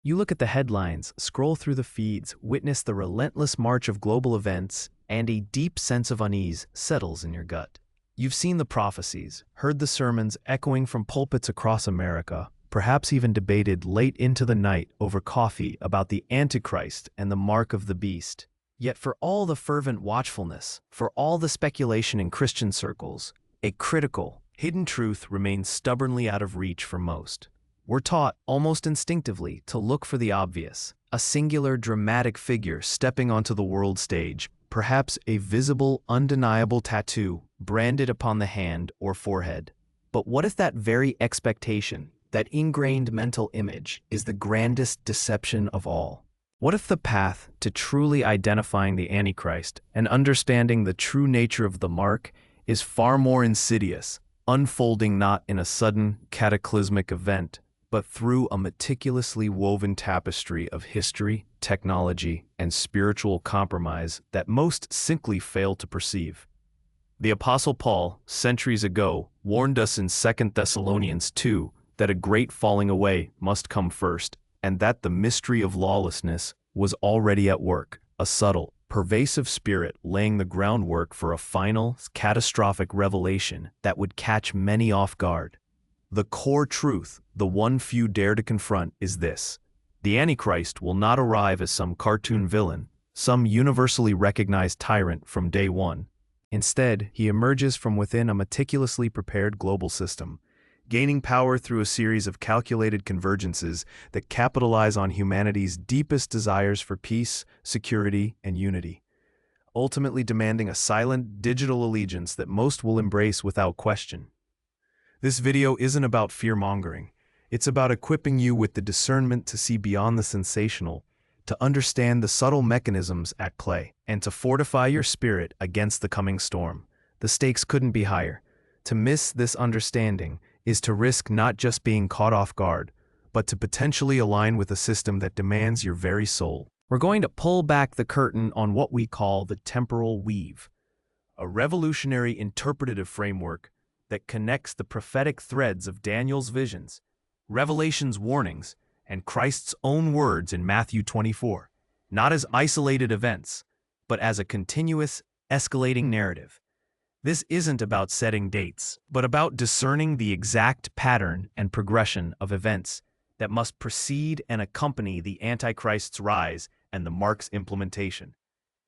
You look at the headlines, scroll through the feeds, witness the relentless march of global events, and a deep sense of unease settles in your gut. You've seen the prophecies, heard the sermons echoing from pulpits across America, perhaps even debated late into the night over coffee about the Antichrist and the mark of the beast. Yet for all the fervent watchfulness, for all the speculation in Christian circles, a critical, hidden truth remains stubbornly out of reach for most. We're taught, almost instinctively, to look for the obvious, a singular dramatic figure stepping onto the world stage, perhaps a visible, undeniable tattoo branded upon the hand or forehead. But what if that very expectation, that ingrained mental image, is the grandest deception of all? What if the path to truly identifying the Antichrist and understanding the true nature of the mark is far more insidious, unfolding not in a sudden, cataclysmic event, but through a meticulously woven tapestry of history, technology, and spiritual compromise that most simply fail to perceive? The Apostle Paul, centuries ago, warned us in 2 Thessalonians 2 that a great falling away must come first, and that the mystery of lawlessness was already at work, a subtle, pervasive spirit laying the groundwork for a final, catastrophic revelation that would catch many off guard. The core truth, the one few dare to confront, is this: the Antichrist will not arrive as some cartoon villain, some universally recognized tyrant from day one. Instead, he emerges from within a meticulously prepared global system, gaining power through a series of calculated convergences that capitalize on humanity's deepest desires for peace, security, and unity, ultimately demanding a silent, digital allegiance that most will embrace without question. This video isn't about fear-mongering. It's about equipping you with the discernment to see beyond the sensational, to understand the subtle mechanisms at play, and to fortify your spirit against the coming storm. The stakes couldn't be higher. To miss this understanding is to risk not just being caught off guard, but to potentially align with a system that demands your very soul. We're going to pull back the curtain on what we call the temporal weave, a revolutionary interpretative framework that connects the prophetic threads of Daniel's visions, Revelation's warnings, and Christ's own words in Matthew 24, not as isolated events, but as a continuous, escalating narrative. This isn't about setting dates, but about discerning the exact pattern and progression of events that must precede and accompany the Antichrist's rise and the mark's implementation.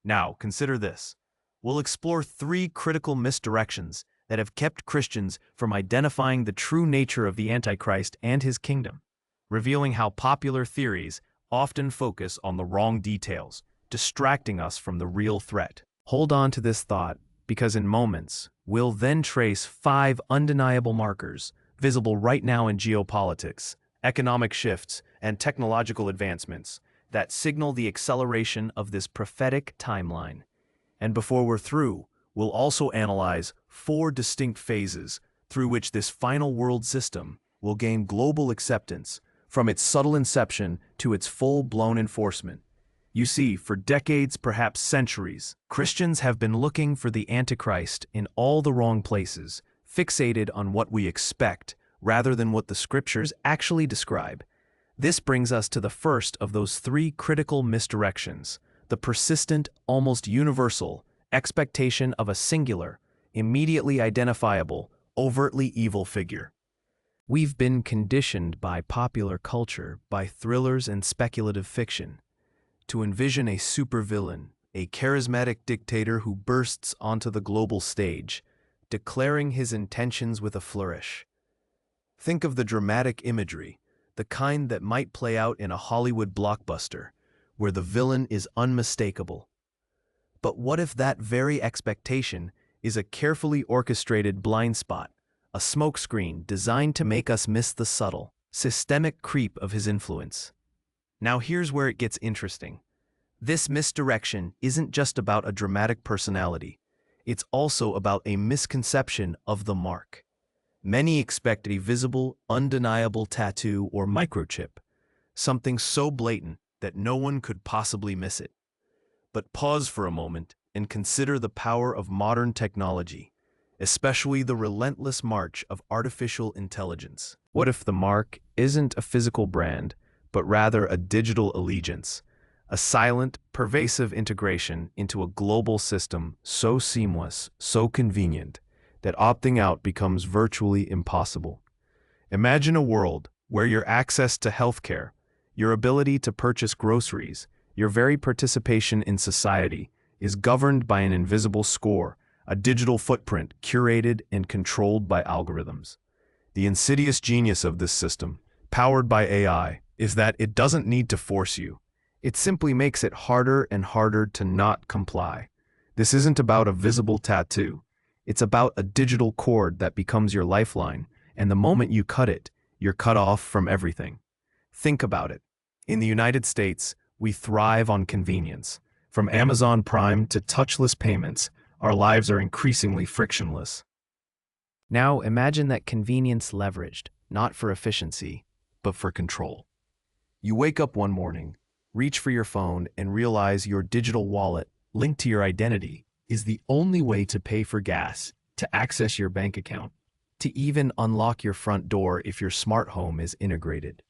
Now, consider this. We'll explore 3 critical misdirections that have kept Christians from identifying the true nature of the Antichrist and his kingdom, revealing how popular theories often focus on the wrong details, distracting us from the real threat. Hold on to this thought, because in moments, we'll then trace 5 undeniable markers, visible right now in geopolitics, economic shifts, and technological advancements, that signal the acceleration of this prophetic timeline. And before we're through, we'll also analyze 4 distinct phases through which this final world system will gain global acceptance, from its subtle inception to its full-blown enforcement. You see, for decades, perhaps centuries, Christians have been looking for the Antichrist in all the wrong places, fixated on what we expect rather than what the scriptures actually describe. This brings us to the first of those 3 critical misdirections: the persistent, almost universal, expectation of a singular, immediately identifiable, overtly evil figure. We've been conditioned by popular culture, by thrillers and speculative fiction, to envision a supervillain, a charismatic dictator who bursts onto the global stage, declaring his intentions with a flourish. Think of the dramatic imagery, the kind that might play out in a Hollywood blockbuster, where the villain is unmistakable. But what if that very expectation is a carefully orchestrated blind spot, a smokescreen designed to make us miss the subtle, systemic creep of his influence? Now here's where it gets interesting. This misdirection isn't just about a dramatic personality. It's also about a misconception of the mark. Many expect a visible, undeniable tattoo or microchip, something so blatant that no one could possibly miss it. But pause for a moment and consider the power of modern technology, especially the relentless march of artificial intelligence. What if the mark isn't a physical brand, but rather a digital allegiance, a silent, pervasive integration into a global system so seamless, so convenient, that opting out becomes virtually impossible. Imagine a world where your access to healthcare, your ability to purchase groceries, your very participation in society is governed by an invisible score, a digital footprint curated and controlled by algorithms. The insidious genius of this system, powered by AI, is that it doesn't need to force you. It simply makes it harder and harder to not comply. This isn't about a visible tattoo. It's about a digital cord that becomes your lifeline, and the moment you cut it, you're cut off from everything. Think about it. In the United States, we thrive on convenience. From Amazon Prime to touchless payments, our lives are increasingly frictionless. Now imagine that convenience leveraged, not for efficiency, but for control. You wake up one morning, reach for your phone, and realize your digital wallet, linked to your identity, is the only way to pay for gas, to access your bank account, to even unlock your front door if your smart home is integrated.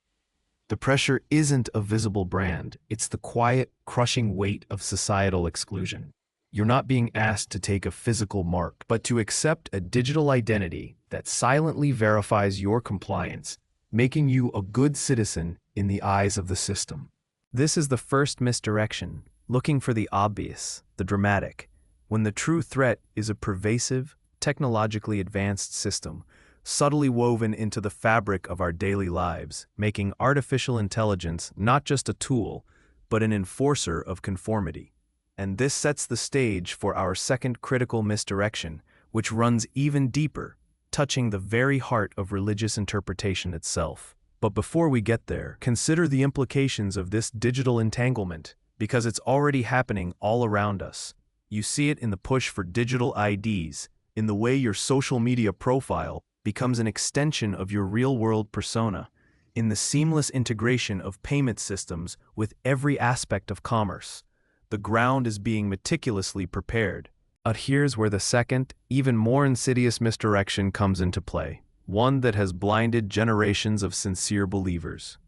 The pressure isn't a visible brand, it's the quiet, crushing weight of societal exclusion. You're not being asked to take a physical mark, but to accept a digital identity that silently verifies your compliance, making you a good citizen in the eyes of the system. This is the first misdirection, looking for the obvious, the dramatic, when the true threat is a pervasive, technologically advanced system, subtly woven into the fabric of our daily lives, making artificial intelligence not just a tool, but an enforcer of conformity. And this sets the stage for our second critical misdirection, which runs even deeper, touching the very heart of religious interpretation itself. But before we get there, consider the implications of this digital entanglement, because it's already happening all around us. You see it in the push for digital IDs, in the way your social media profile becomes an extension of your real-world persona, in the seamless integration of payment systems with every aspect of commerce. The ground is being meticulously prepared. But here's where the second, even more insidious misdirection comes into play, one that has blinded generations of sincere believers: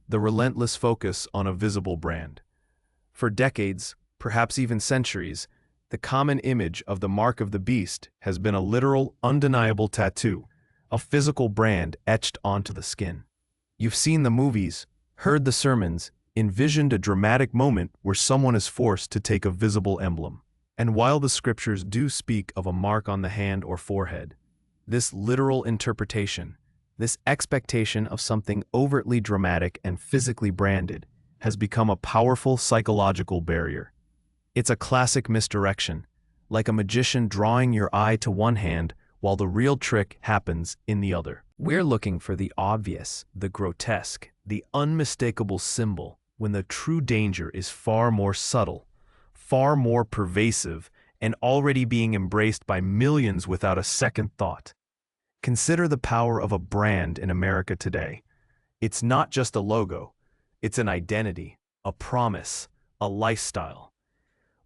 the relentless focus on a visible brand. For decades, perhaps even centuries, the common image of the mark of the beast has been a literal, undeniable tattoo, a physical brand etched onto the skin. You've seen the movies, heard the sermons, envisioned a dramatic moment where someone is forced to take a visible emblem. And while the scriptures do speak of a mark on the hand or forehead, this literal interpretation, this expectation of something overtly dramatic and physically branded, has become a powerful psychological barrier. It's a classic misdirection, like a magician drawing your eye to one hand while the real trick happens in the other. We're looking for the obvious, the grotesque, the unmistakable symbol, when the true danger is far more subtle, far more pervasive, and already being embraced by millions without a second thought. Consider the power of a brand in America today. It's not just a logo, it's an identity, a promise, a lifestyle.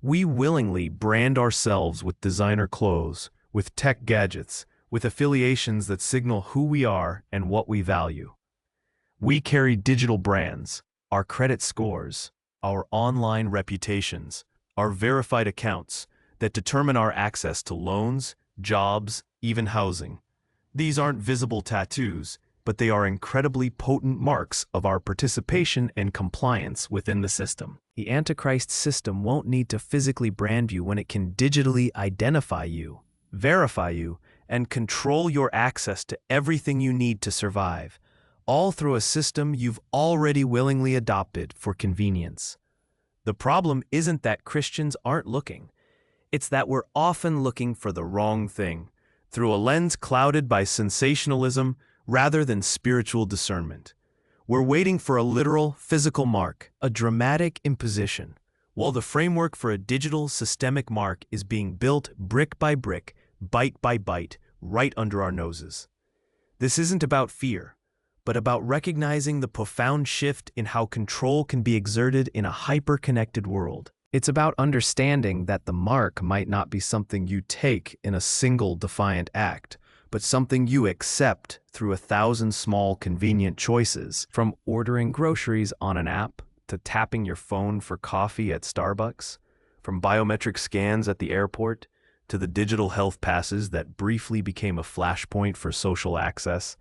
We willingly brand ourselves with designer clothes, with tech gadgets, with affiliations that signal who we are and what we value. We carry digital brands, our credit scores, our online reputations, our verified accounts that determine our access to loans, jobs, even housing. These aren't visible tattoos, but they are incredibly potent marks of our participation and compliance within the system. The Antichrist system won't need to physically brand you when it can digitally identify you, verify you, and control your access to everything you need to survive, all through a system you've already willingly adopted for convenience. The problem isn't that Christians aren't looking. It's that we're often looking for the wrong thing, through a lens clouded by sensationalism rather than spiritual discernment. We're waiting for a literal, physical mark, a dramatic imposition, while the framework for a digital, systemic mark is being built brick by brick, bite by bite, right under our noses. This isn't about fear, but about recognizing the profound shift in how control can be exerted in a hyper-connected world. It's about understanding that the mark might not be something you take in a single defiant act, but something you accept through 1,000 small convenient choices, from ordering groceries on an app to tapping your phone for coffee at Starbucks, from biometric scans at the airport to the digital health passes that briefly became a flashpoint for social access.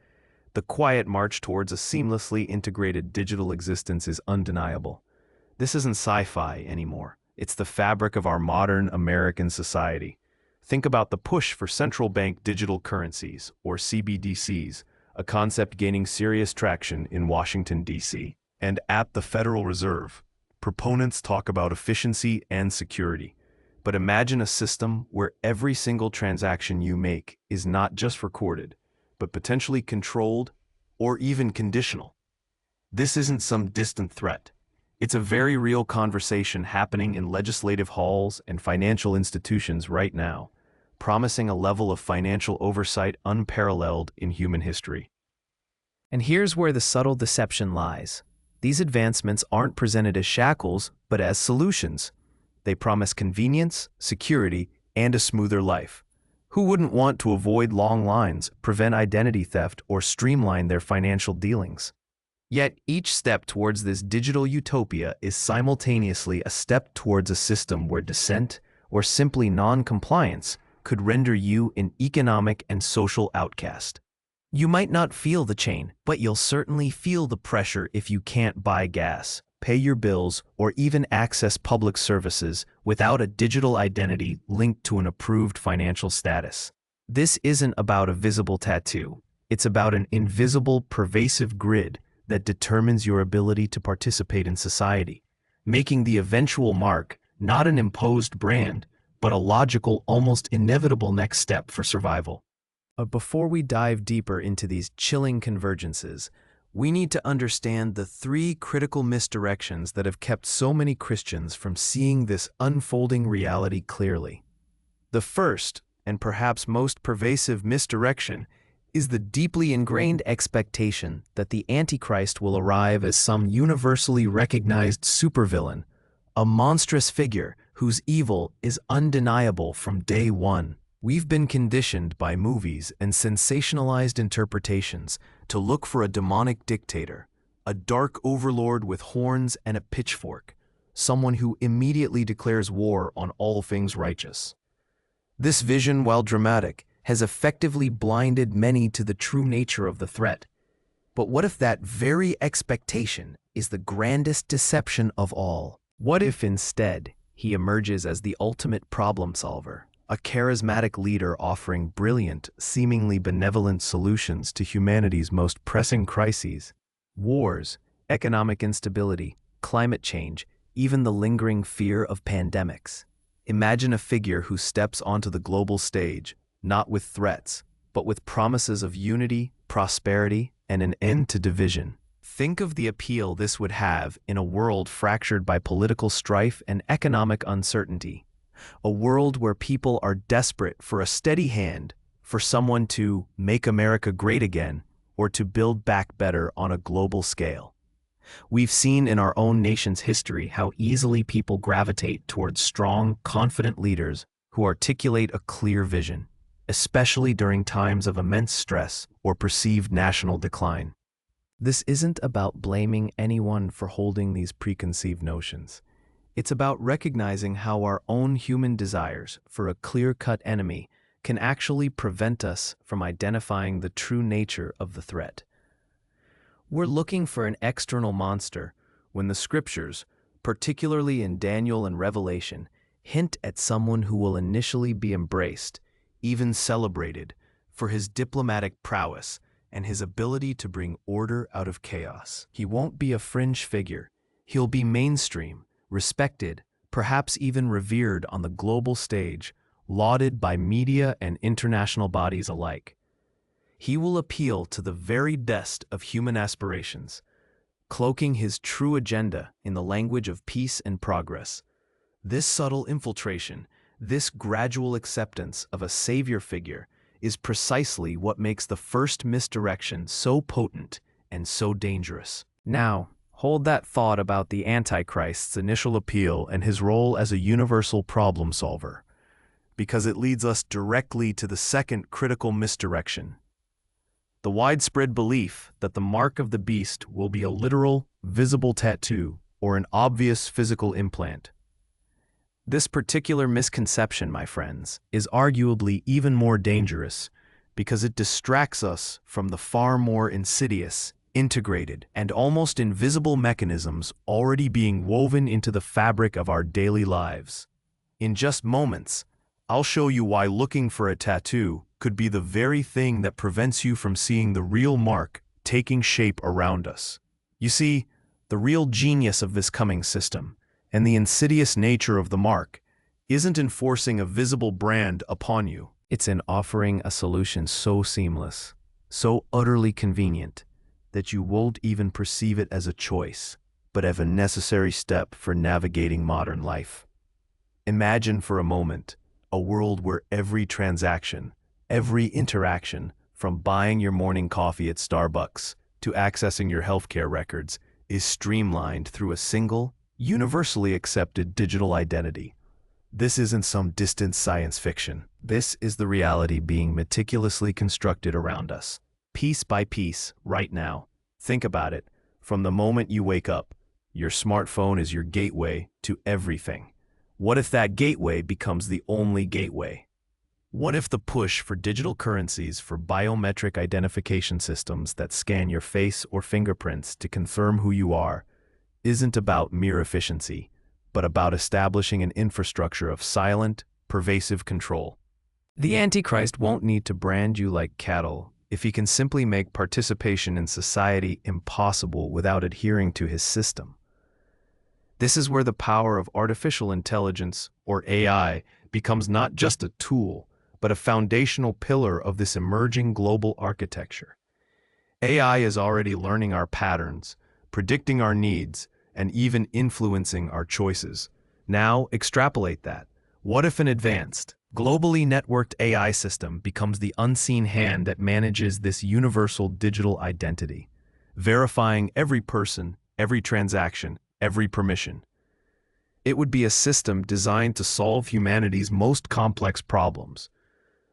The quiet march towards a seamlessly integrated digital existence is undeniable. This isn't sci-fi anymore. It's the fabric of our modern American society. Think about the push for central bank digital currencies, or CBDCs, a concept gaining serious traction in Washington, D.C. And at the Federal Reserve, proponents talk about efficiency and security. But imagine a system where every single transaction you make is not just recorded, but potentially controlled or even conditional. This isn't some distant threat. It's a very real conversation happening in legislative halls and financial institutions right now, promising a level of financial oversight unparalleled in human history. And here's where the subtle deception lies. These advancements aren't presented as shackles, but as solutions. They promise convenience, security, and a smoother life. Who wouldn't want to avoid long lines, prevent identity theft, or streamline their financial dealings? Yet each step towards this digital utopia is simultaneously a step towards a system where dissent, or simply non-compliance, could render you an economic and social outcast. You might not feel the chain, but you'll certainly feel the pressure if you can't buy gas, pay your bills, or even access public services without a digital identity linked to an approved financial status. This isn't about a visible tattoo. It's about an invisible, pervasive grid that determines your ability to participate in society, making the eventual mark not an imposed brand, but a logical, almost inevitable next step for survival. Before we dive deeper into these chilling convergences, we need to understand the three critical misdirections that have kept so many Christians from seeing this unfolding reality clearly. The first, and perhaps most pervasive misdirection, is the deeply ingrained expectation that the Antichrist will arrive as some universally recognized supervillain, a monstrous figure whose evil is undeniable from day one. We've been conditioned by movies and sensationalized interpretations to look for a demonic dictator, a dark overlord with horns and a pitchfork, someone who immediately declares war on all things righteous. This vision, while dramatic, has effectively blinded many to the true nature of the threat. But what if that very expectation is the grandest deception of all? What if instead he emerges as the ultimate problem solver, a charismatic leader offering brilliant, seemingly benevolent solutions to humanity's most pressing crises? Wars, economic instability, climate change, even the lingering fear of pandemics. Imagine a figure who steps onto the global stage, not with threats, but with promises of unity, prosperity, and an end to division. Think of the appeal this would have in a world fractured by political strife and economic uncertainty. A world where people are desperate for a steady hand, for someone to make America great again, or to build back better on a global scale. We've seen in our own nation's history how easily people gravitate towards strong, confident leaders who articulate a clear vision, especially during times of immense stress or perceived national decline. This isn't about blaming anyone for holding these preconceived notions. It's about recognizing how our own human desires for a clear-cut enemy can actually prevent us from identifying the true nature of the threat. We're looking for an external monster when the scriptures, particularly in Daniel and Revelation, hint at someone who will initially be embraced, even celebrated, for his diplomatic prowess and his ability to bring order out of chaos. He won't be a fringe figure. He'll be mainstream, respected, perhaps even revered on the global stage, lauded by media and international bodies alike. He will appeal to the very best of human aspirations, cloaking his true agenda in the language of peace and progress. This subtle infiltration, this gradual acceptance of a savior figure, is precisely what makes the first misdirection so potent and so dangerous. Now, hold that thought about the Antichrist's initial appeal and his role as a universal problem solver. because it leads us directly to the second critical misdirection: the widespread belief that the mark of the beast will be a literal, visible tattoo or an obvious physical implant. This particular misconception, my friends, is arguably even more dangerous because it distracts us from the far more insidious, integrated, and almost invisible mechanisms already being woven into the fabric of our daily lives. In just moments, I'll show you why looking for a tattoo could be the very thing that prevents you from seeing the real mark taking shape around us. You see, the real genius of this coming system, and the insidious nature of the mark, isn't enforcing a visible brand upon you. It's in offering a solution so seamless, so utterly convenient, that you won't even perceive it as a choice, but as a necessary step for navigating modern life. Imagine for a moment a world where every transaction, every interaction, from buying your morning coffee at Starbucks to accessing your healthcare records, is streamlined through a single, universally accepted digital identity. This isn't some distant science fiction. This is the reality being meticulously constructed around us, piece by piece, right now. Think about it. From the moment you wake up, your smartphone is your gateway to everything. What if that gateway becomes the only gateway? What if the push for digital currencies, for biometric identification systems that scan your face or fingerprints to confirm who you are, isn't about mere efficiency, but about establishing an infrastructure of silent, pervasive control? The Antichrist won't need to brand you like cattle if he can simply make participation in society impossible without adhering to his system. This is where the power of artificial intelligence, or AI, becomes not just a tool, but a foundational pillar of this emerging global architecture. AI is already learning our patterns, predicting our needs, and even influencing our choices. Now, extrapolate that. What if an advanced, globally networked AI system becomes the unseen hand that manages this universal digital identity, verifying every person, every transaction, every permission? It would be a system designed to solve humanity's most complex problems: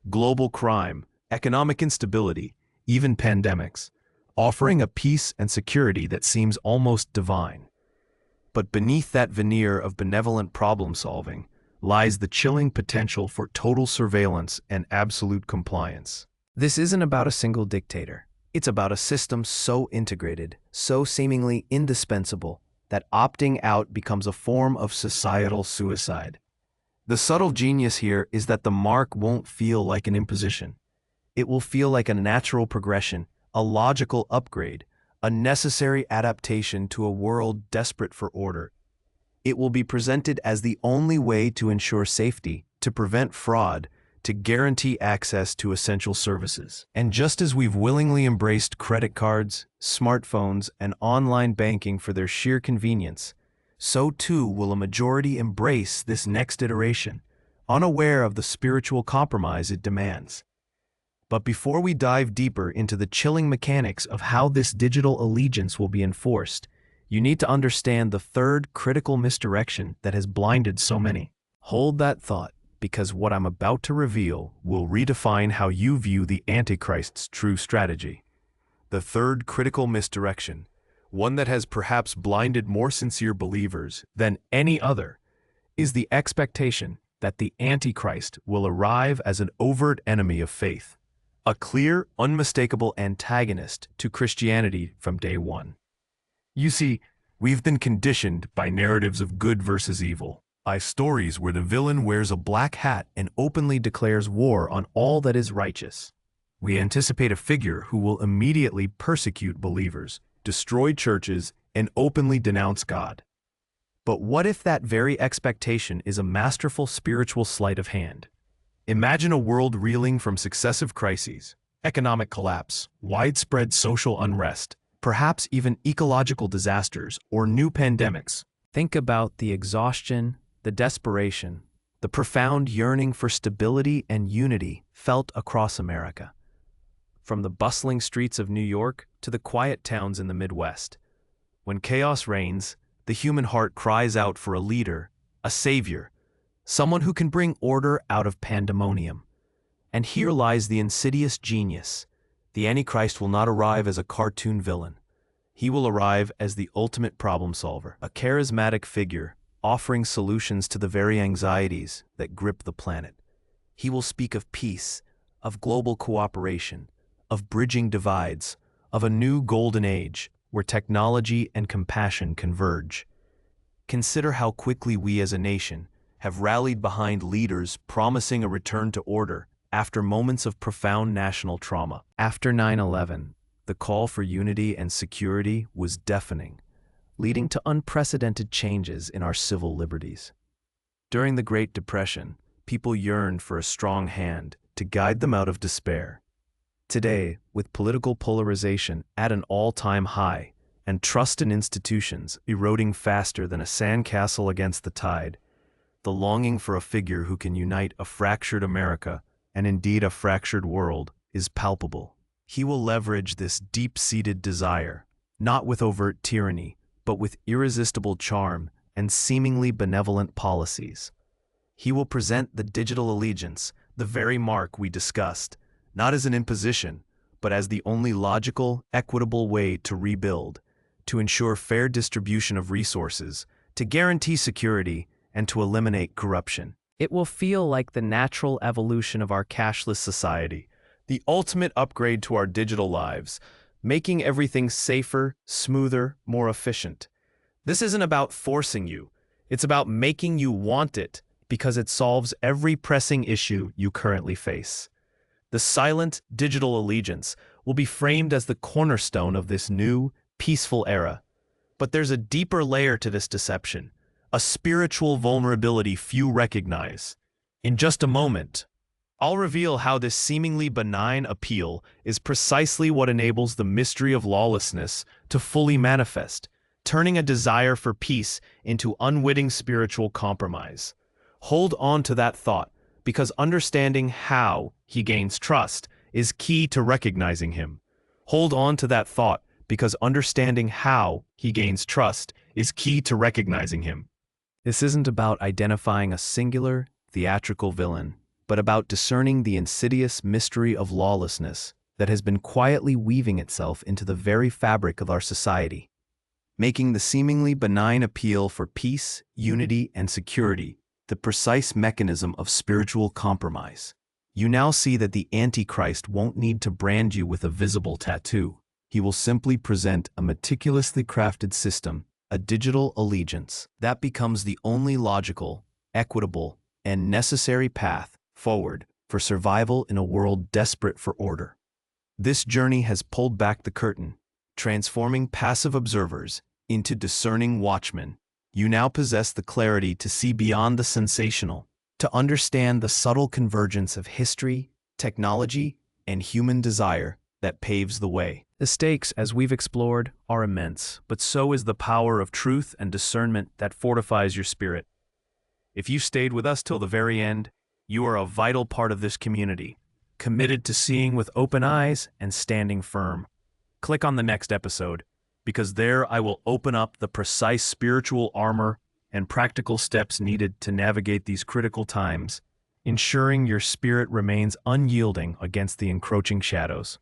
global crime, economic instability, even pandemics, offering a peace and security that seems almost divine. But beneath that veneer of benevolent problem-solving lies the chilling potential for total surveillance and absolute compliance. This isn't about a single dictator. It's about a system so integrated, so seemingly indispensable, that opting out becomes a form of societal suicide. The subtle genius here is that the mark won't feel like an imposition. It will feel like a natural progression, a logical upgrade, a necessary adaptation to a world desperate for order. It will be presented as the only way to ensure safety, to prevent fraud, to guarantee access to essential services. And just as we've willingly embraced credit cards, smartphones, and online banking for their sheer convenience, so too will a majority embrace this next iteration, unaware of the spiritual compromise it demands. But before we dive deeper into the chilling mechanics of how this digital allegiance will be enforced, you need to understand the third critical misdirection that has blinded so many. Hold that thought, because what I'm about to reveal will redefine how you view the Antichrist's true strategy. The third critical misdirection, one that has perhaps blinded more sincere believers than any other, is the expectation that the Antichrist will arrive as an overt enemy of faith, a clear, unmistakable antagonist to Christianity from day one. You see, we've been conditioned by narratives of good versus evil, by stories where the villain wears a black hat and openly declares war on all that is righteous. We anticipate a figure who will immediately persecute believers, destroy churches, and openly denounce God. But what if that very expectation is a masterful spiritual sleight of hand? Imagine a world reeling from successive crises, economic collapse, widespread social unrest, perhaps even ecological disasters or new pandemics. Think about the exhaustion, the desperation, the profound yearning for stability and unity felt across America. From the bustling streets of New York to the quiet towns in the Midwest, when chaos reigns, the human heart cries out for a leader, a savior, someone who can bring order out of pandemonium. And here lies the insidious genius. The Antichrist will not arrive as a cartoon villain. He will arrive as the ultimate problem solver, a charismatic figure offering solutions to the very anxieties that grip the planet. He will speak of peace, of global cooperation, of bridging divides, of a new golden age where technology and compassion converge. Consider how quickly we as a nation have rallied behind leaders promising a return to order after moments of profound national trauma. After 9/11, the call for unity and security was deafening, leading to unprecedented changes in our civil liberties. During the Great Depression, people yearned for a strong hand to guide them out of despair. Today, with political polarization at an all-time high and trust in institutions eroding faster than a sandcastle against the tide, the longing for a figure who can unite a fractured America and indeed a fractured world is palpable. He will leverage this deep-seated desire, not with overt tyranny, but with irresistible charm and seemingly benevolent policies. He will present the digital allegiance, the very mark we discussed, not as an imposition, but as the only logical, equitable way to rebuild, to ensure fair distribution of resources, to guarantee security, and to eliminate corruption. It will feel like the natural evolution of our cashless society, the ultimate upgrade to our digital lives, making everything safer, smoother, more efficient. This isn't about forcing you. It's about making you want it because it solves every pressing issue you currently face. The silent digital allegiance will be framed as the cornerstone of this new, peaceful era. But there's a deeper layer to this deception, a spiritual vulnerability few recognize. In just a moment, I'll reveal how this seemingly benign appeal is precisely what enables the mystery of lawlessness to fully manifest, turning a desire for peace into unwitting spiritual compromise. Hold on to that thought, because understanding how he gains trust is key to recognizing him. Hold on to that thought, because understanding how he gains trust is key to recognizing him. This isn't about identifying a singular, theatrical villain, but about discerning the insidious mystery of lawlessness that has been quietly weaving itself into the very fabric of our society, making the seemingly benign appeal for peace, unity, and security the precise mechanism of spiritual compromise. You now see that the Antichrist won't need to brand you with a visible tattoo. He will simply present a meticulously crafted system, a digital allegiance, that becomes the only logical, equitable, and necessary path forward for survival in a world desperate for order. This journey has pulled back the curtain, transforming passive observers into discerning watchmen. You now possess the clarity to see beyond the sensational, to understand the subtle convergence of history, technology, and human desire that paves the way. The stakes, as we've explored, are immense, but so is the power of truth and discernment that fortifies your spirit. If you stayed with us till the very end, you are a vital part of this community, committed to seeing with open eyes and standing firm. Click on the next episode, because there I will open up the precise spiritual armor and practical steps needed to navigate these critical times, ensuring your spirit remains unyielding against the encroaching shadows.